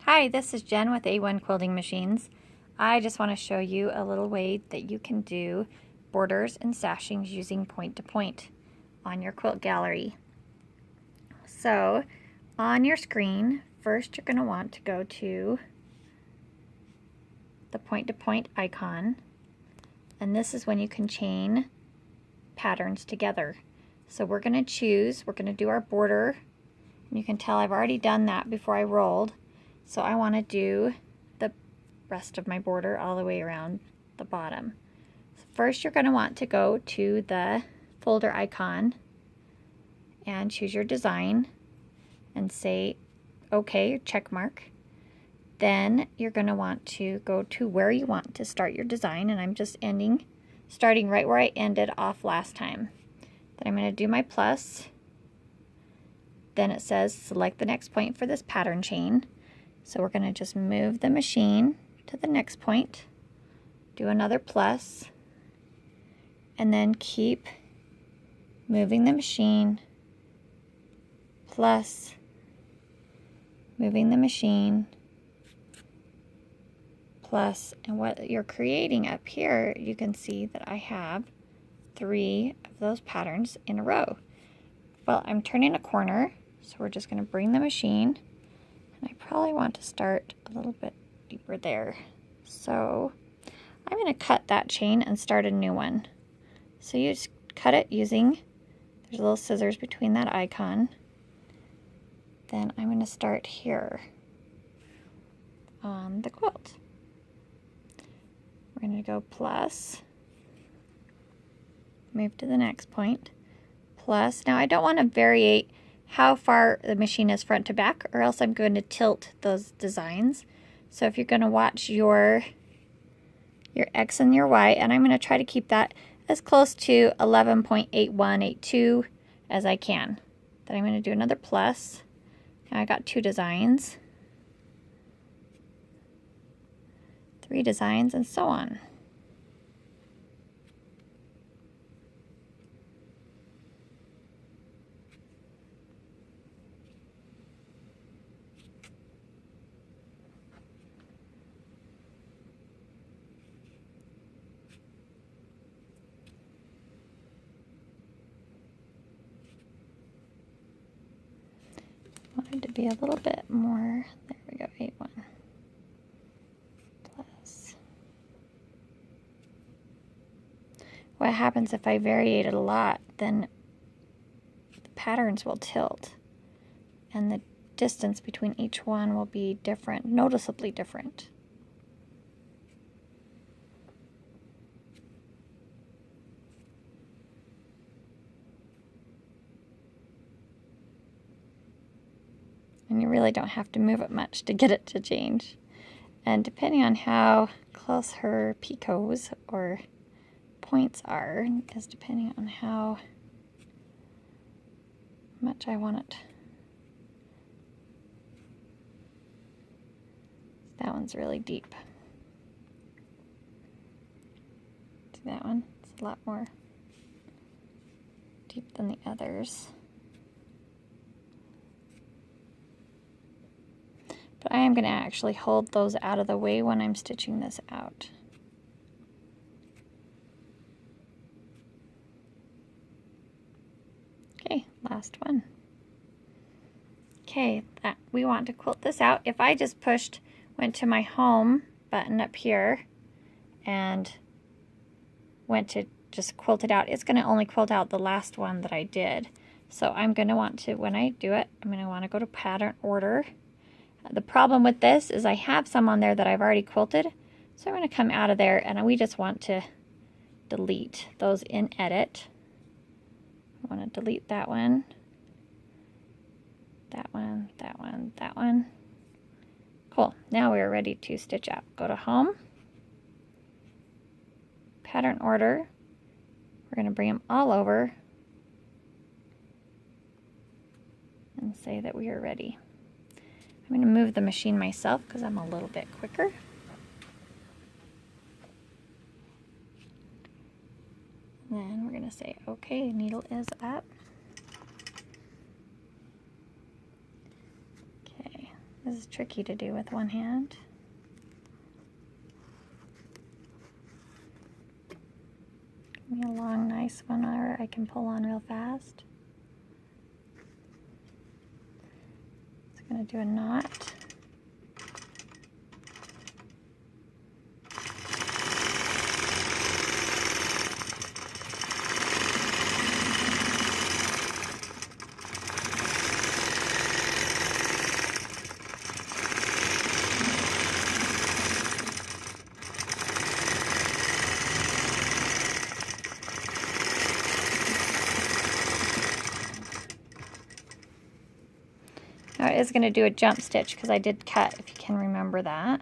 Hi, this is Jen with A1 Quilting Machines. I just want to show you a little way that you can do borders and sashings using point to point on your quilt gallery. So on your screen, first you're going to want to go to the point to point icon, and this is when you can chain patterns together. So we're going to do our border, and you can tell I've already done that before I rolled. So I want to do the rest of my border all the way around the bottom. So first you're going to want to go to the folder icon and choose your design and say OK, check mark. Then you're going to want to go to where you want to start your design, and I'm just starting right where I ended off last time. Then I'm going to do my plus. Then it says select the next point for this pattern chain. So we're going to just move the machine to the next point, do another plus, and then keep moving the machine, plus, moving the machine, plus, and what you're creating up here, you can see that I have 3 of those patterns in a row. Well, I'm turning a corner, so we're just going to bring the machine. And I probably want to start a little bit deeper there. So I'm going to cut that chain and start a new one. So you just cut it using, there's little scissors between that icon. Then I'm going to start here on the quilt. We're going to go plus, move to the next point, plus. Now I don't want to variate how far the machine is front to back, or else I'm going to tilt those designs. So if you're going to watch your X and your Y, and I'm going to try to keep that as close to 11.8182 as I can. Then I'm going to do another plus. Now I got 2 designs, 3 designs, and so on. Wanted to be a little bit more, there we go, 8-1 plus. What happens if I variate it a lot, then the patterns will tilt and the distance between each one will be different, noticeably different. And you really don't have to move it much to get it to change. And depending on how close her picots or points are, is depending on how much I want it. That one's really deep. See that one? It's a lot more deep than the others. But I am going to actually hold those out of the way when I'm stitching this out. Okay, last one. Okay, we want to quilt this out. If I just went to my home button up here and went to just quilt it out, it's going to only quilt out the last one that I did. So I'm going to want to, when I do it, I'm going to want to go to pattern order. The problem with this is I have some on there that I've already quilted, so I'm going to come out of there, and we just want to delete those in edit. I want to delete that one, that one, that one, that one. Cool. Now we are ready to stitch out. Go to home, pattern order. We're going to bring them all over and say that we are ready. I'm going to move the machine myself because I'm a little bit quicker. Then we're going to say, okay, needle is up. Okay, This is tricky to do with one hand. Give me a long, nice one where I can pull on real fast. It's going to do a knot. Now it is going to do a jump stitch because I did cut, if you can remember that.